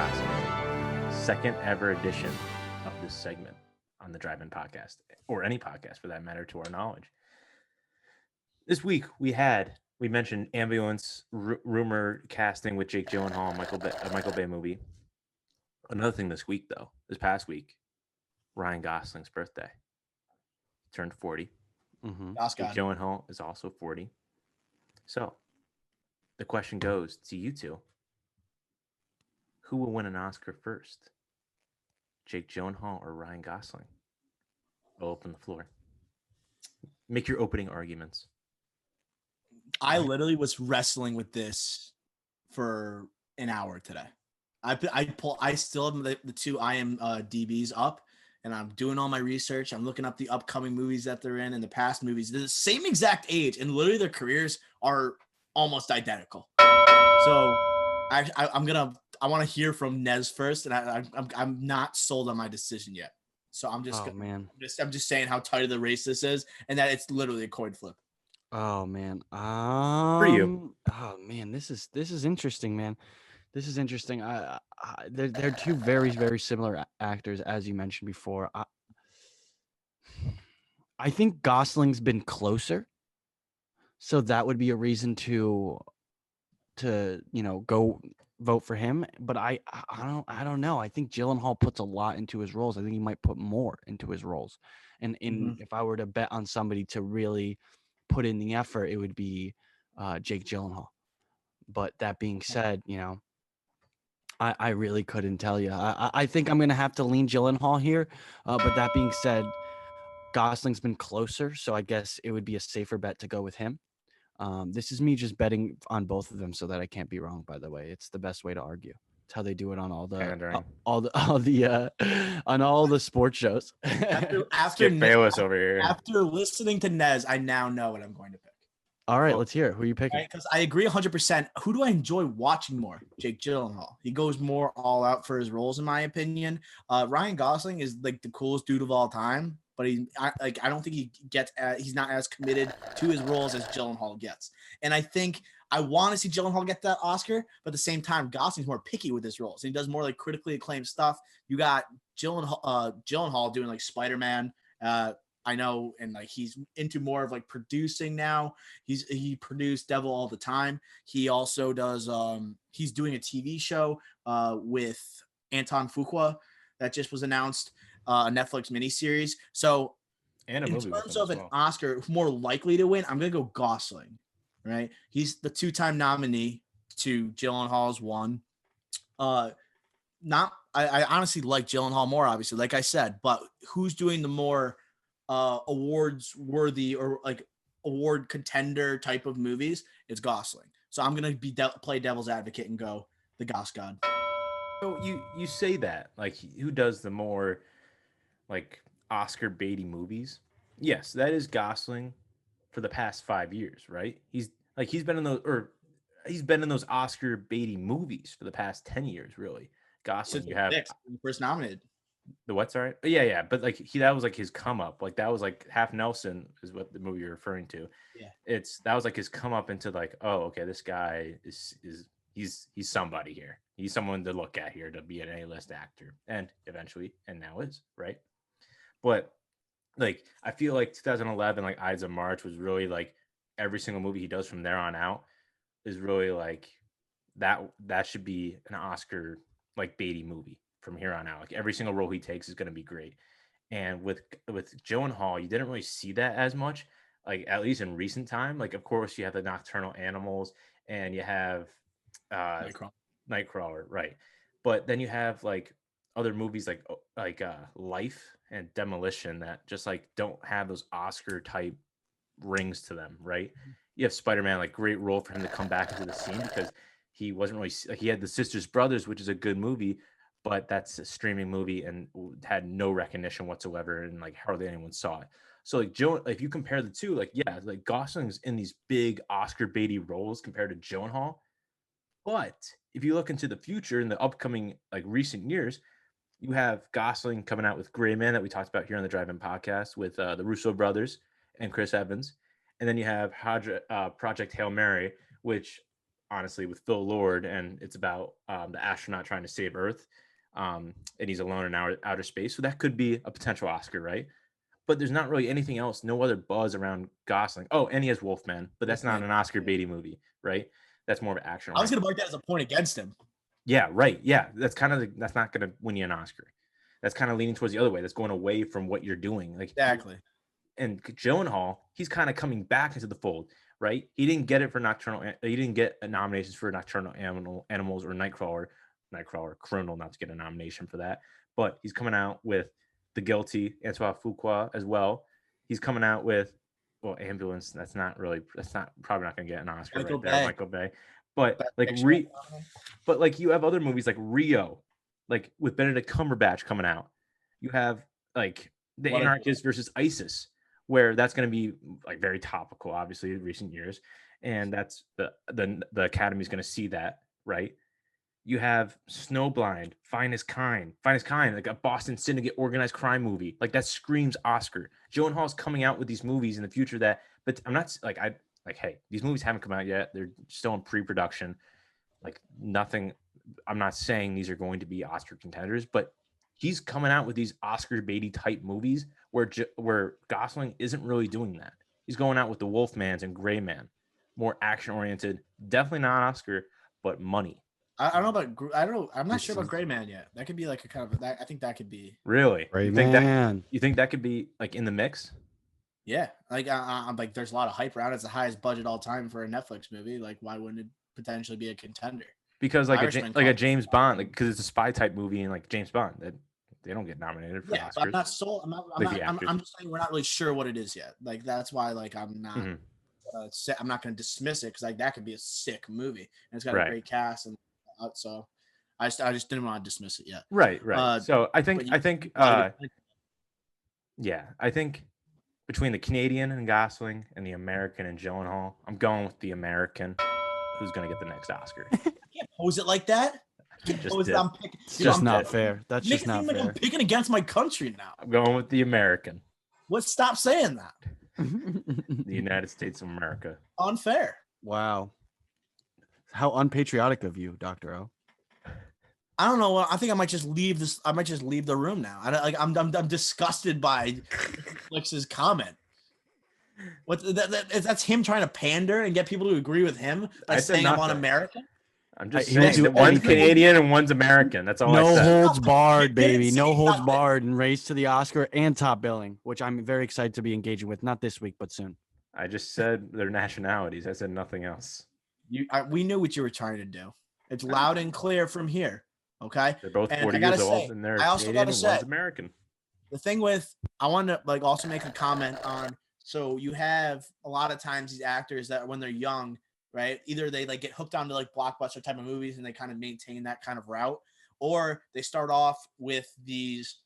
Gosling, second ever edition of this segment on the Drive-In Podcast, or any podcast for that matter, to our knowledge. This week we mentioned ambulance rumor casting with Jake Gyllenhaal and Michael Bay movie. Another thing this past week, Ryan Gosling's birthday. Turned 40. Mm-hmm. Jake Gyllenhaal is also 40. So the question goes to you two. Who will win an Oscar first? Jake Gyllenhaal or Ryan Gosling? I'll open the floor. Make your opening arguments. I literally was wrestling with this for an hour today. I still have the two IMDb's up, and I'm doing all my research. I'm looking up the upcoming movies that they're in and the past movies. They're the same exact age, and literally their careers are almost identical. So I want to hear from Nez first, and I'm not sold on my decision yet. So I'm just saying how tight of the race this is, and that it's literally a coin flip. Oh man. For you. Oh man, this is interesting, man. This is interesting. They're two very, very similar actors, as you mentioned before. I think Gosling's been closer, so that would be a reason to go vote for him. But I don't know. I think Gyllenhaal puts a lot into his roles. I think he might put more into his roles. And if I were to bet on somebody to really put in the effort, it would be Jake Gyllenhaal. But that being said, I really couldn't tell you. I think I'm going to have to lean Gyllenhaal here. But that being said, Gosling's been closer, so I guess it would be a safer bet to go with him. This is me just betting on both of them so that I can't be wrong, by the way. It's the best way to argue. It's how they do it on all the sports shows. After Skip Bayless over here. After listening to Nez, I now know what I'm going to pick. All right, let's hear it. Who are you picking? Because I agree 100%. Who do I enjoy watching more? Jake Gyllenhaal. He goes more all out for his roles, in my opinion. Ryan Gosling is like the coolest dude of all time, but I don't think he's not as committed to his roles as Gyllenhaal gets. And I think I want to see Gyllenhaal get that Oscar, but at the same time, Gosling's more picky with his roles. And he does more like critically acclaimed stuff. You got Gyllenhaal doing like Spider-Man. I know, and like he's into more of like producing now. He produced Devil All the Time. He also does he's doing a TV show with Anton Fuqua that just was announced, a Netflix miniseries. So And in terms of an Oscar more likely to win, I'm gonna go Gosling. Right? He's the 2-time nominee to Gyllenhaal's one. I honestly like Gyllenhaal more, obviously, like I said, but who's doing the more awards worthy or like award contender type of movies? It's Gosling. So I'm gonna play devil's advocate and go the Gos God. So you say that, like, who does the more like Oscar baity movies? Yes, that is Gosling for the past 5 years, right? He's been in those Oscar baity movies for the past 10 years, really. Gosling, you have first nominated. The what's all right? Yeah. But like that was like his come up. Like that was like Half Nelson is what the movie you're referring to. Yeah. That was like his come up into like, oh, okay, this guy he's somebody here. He's someone to look at here to be an A-list actor. And eventually, and now is, right? But like I feel like 2011, like Ides of March was really like every single movie he does from there on out is really like that should be an Oscar like baity movie from here on out. Like every single role he takes is going to be great. And with Gyllenhaal, you didn't really see that as much, like at least in recent time. Like of course you have the Nocturnal Animals and you have Nightcrawler, right? But then you have like other movies like Life and Demolition that just like don't have those Oscar type rings to them, right? You have Spider-Man, like great role for him to come back into the scene because he wasn't really like he had The Sisters Brothers, which is a good movie, but that's a streaming movie and had no recognition whatsoever, and like hardly anyone saw it. So like if you compare the two, like yeah, like Gosling's in these big Oscar baity roles compared to Gyllenhaal, but if you look into the future in the upcoming like recent years, you have Gosling coming out with Gray Man that we talked about here on the Drive-In Podcast with the Russo brothers and Chris Evans, and then you have Project Hail Mary, which honestly, with Phil Lord, and it's about the astronaut trying to save Earth, and he's alone in outer space. So that could be a potential Oscar, right? But there's not really anything else, no other buzz around Gosling. Oh, and he has Wolfman, but that's not Wolfman. an Oscar baity movie, right? That's more of an action. I was gonna mark that as a point against him. Yeah, right. Yeah, that's kind of that's not going to win you an Oscar. That's kind of leaning towards the other way. That's going away from what you're doing. Like Exactly. and Gyllenhaal, he's kind of coming back into the fold, right? He didn't get it for Nocturnal. He didn't get nominations for Nocturnal Animals or Nightcrawler, Criminal, not to get a nomination for that. But he's coming out with The Guilty, Antoine Fuqua as well. He's coming out with Ambulance. That's not probably not going to get an Oscar Michael right there, Bay. Michael Bay. But Best like Picture. but like you have other movies like Rio, like with Benedict Cumberbatch coming out. You have like The What a- Anarchist versus ISIS, where that's going to be like very topical, obviously, in recent years, and that's the Academy's going to see that, right? You have Snowblind, Finest Kind, like a Boston Syndicate organized crime movie, like that screams Oscar. Gyllenhaal's coming out with these movies in the future that, but I'm not like, hey, these movies haven't come out yet; they're still in pre-production. Like nothing. I'm not saying these are going to be Oscar contenders, but he's coming out with these Oscar baity type movies where Gosling isn't really doing that. He's going out with the Wolfmans and Gray Man, more action oriented. Definitely not Oscar, but money. I don't know about. I don't know. I'm not sure about Gray Man yet. That could be like a kind of. I think that could be. Really? Gray You think that Man. you think that could be like in the mix? Yeah, like I'm like, there's a lot of hype around it. It's the highest budget all time for a Netflix movie. Like, why wouldn't it potentially be a contender? Because like Irishman a comes- James Bond, like because it's a spy type movie and like James Bond, that they don't get nominated for Yeah, Oscars. but I'm not sold. I'm not. I'm, Like the not I'm, actors. I'm just saying we're not really sure what it is yet. Like that's why like I'm not. Mhm. I'm not going to dismiss it because like that could be a sick movie and it's got Right. a great cast and so I just didn't want to dismiss it yet. Right. So I but think yeah, I think between the Canadian and Gosling and the American and Gyllenhaal, I'm going with the American, who's going to get the next Oscar. You can't pose it like that. You can't Just pose it. did. I'm picking. It's You know, just I'm not picking- fair. That's Make just it not seem like fair. I'm picking against my country now. I'm going with the American, What? Stop saying that. the United States of America. Unfair. Wow. How unpatriotic of you, Dr. O. I don't know. I think I might just leave this. I might just leave the room now. I'm disgusted by Flix's comment. What that's him trying to pander and get people to agree with him by I said saying I'm nothing. un-American. I'm just He will saying do that one's anything. Canadian and one's American. That's all I No said. holds barred, You didn't baby. say No holds nothing. barred and race to the Oscar and top billing, which I'm very excited to be engaging with. Not this week, but soon. I just said their nationalities. I said nothing else. We knew what you were trying to do. It's loud and clear from here. Okay. They're both And 40 I gotta years old, say, and they're I also Canadian gotta and say- one's American. The thing with I want to like also make a comment on. So you have a lot of times these actors that when they're young, right? Either they like get hooked onto like blockbuster type of movies and they kind of maintain that kind of route, or they start off with these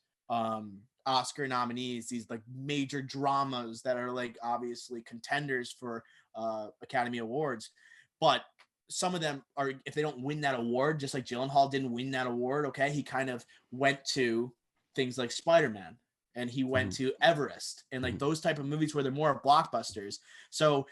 Oscar nominees, these like major dramas that are like obviously contenders for Academy Awards, but some of them are, if they don't win that award, just like Gyllenhaal didn't win that award, okay, he kind of went to things like Spider-Man and he went to Everest and like those type of movies where they're more blockbusters. So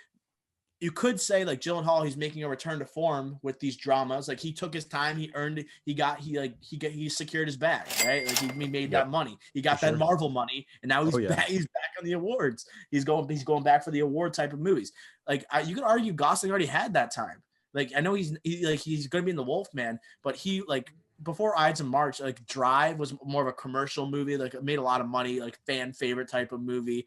you could say like Gyllenhaal, he's making a return to form with these dramas. Like he took his time, he earned it, he secured his bag, right? Like he made that money. He got For that sure. Marvel money, and now he's Oh, yeah. back. He's back on the awards. He's going back for the award type of movies. Like you could argue Gosling already had that time. Like I know he's going to be in the Wolfman, but he like before Ides of March, like Drive was more of a commercial movie, like it made a lot of money, like fan favorite type of movie.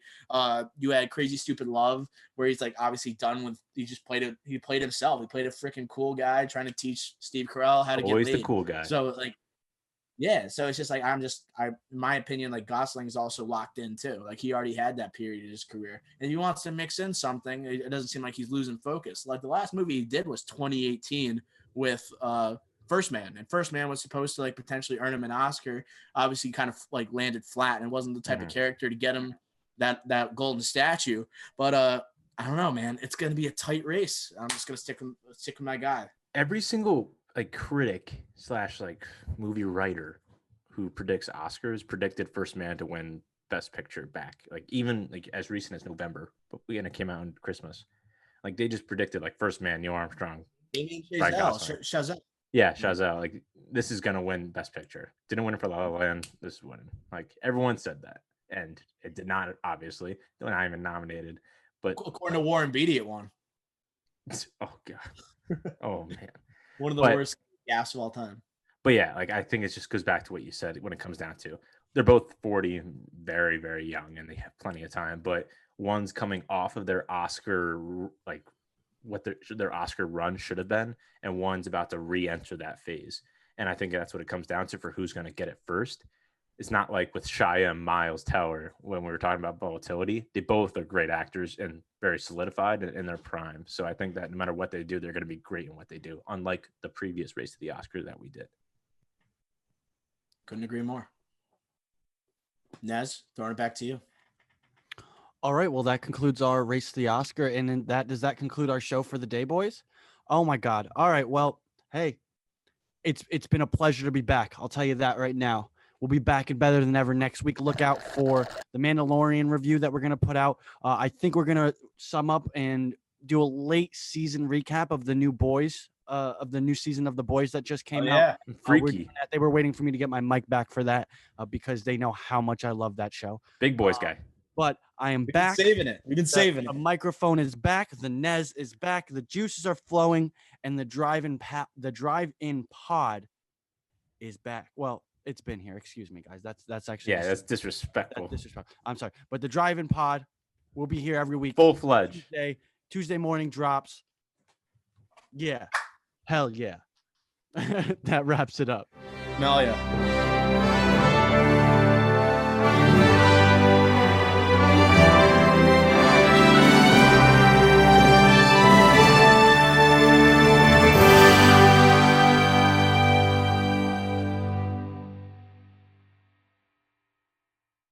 You had Crazy Stupid Love, where he's like obviously done with, he just played it. He played himself. He played a freaking cool guy trying to teach Steve Carell how to Always get the laid. cool guy. So like, yeah. So it's just like, in my opinion, like Gosling's also locked in too. Like he already had that period in his career, and if he wants to mix in something, it doesn't seem like he's losing focus. Like the last movie he did was 2018 with First Man, and First Man was supposed to like potentially earn him an Oscar. Obviously kind of like landed flat and wasn't the type of character to get him that golden statue. But I don't know, man. It's gonna be a tight race. I'm just gonna stick with my guy. Every single like critic / like movie writer who predicts Oscars predicted First Man to win Best Picture back. Like even like as recent as November, but it came out on Christmas. Like they just predicted like First Man, Neil Armstrong Damien Ryan Chazelle, Gosling. Chazelle. Yeah, Chazelle. Like this is gonna win Best Picture. Didn't win it for La La Land. This is winning. Like everyone said that, and it did not. Obviously, they're not even nominated. But According to Warren Beatty, it won. oh god, oh man, One of the But- worst gaffes of all time. but yeah, like I think it just goes back to what you said when it comes down to they're both 40 and very very young, and they have plenty of time. But one's coming off of their Oscar like what their Oscar run should have been, and one's about to re-enter that phase. And I think that's what it comes down to for who's going to get it first. It's not like with Shia and Miles Teller when we were talking about volatility. They both are great actors and very solidified in their prime. So I think that no matter what they do, they're going to be great in what they do, unlike the previous race to the Oscar that we did. Couldn't agree more. Nez, throwing it back to you. All right. Well, that concludes our race to the Oscar. And then does that conclude our show for the day, boys? Oh my God. All right. Well, hey, it's been a pleasure to be back. I'll tell you that right now. We'll be back and better than ever next week. Look out for the Mandalorian review that we're going to put out. I think we're going to sum up and do a late season recap of the new boys, of the new season of The Boys that just came out. Freaky. They were waiting for me to get my mic back for that because they know how much I love that show. Big boys guy. But I am We've back. been saving it. We've been saving The it. microphone is back. The Nez is back. The juices are flowing, and the drive-in pod is back. Well, it's been here. Excuse me, guys. That's actually That's disrespectful. that's disrespectful. I'm sorry, but the drive-in pod will be here every week. Full-fledged. Tuesday morning drops. Yeah, hell yeah. That wraps it up. No, yeah.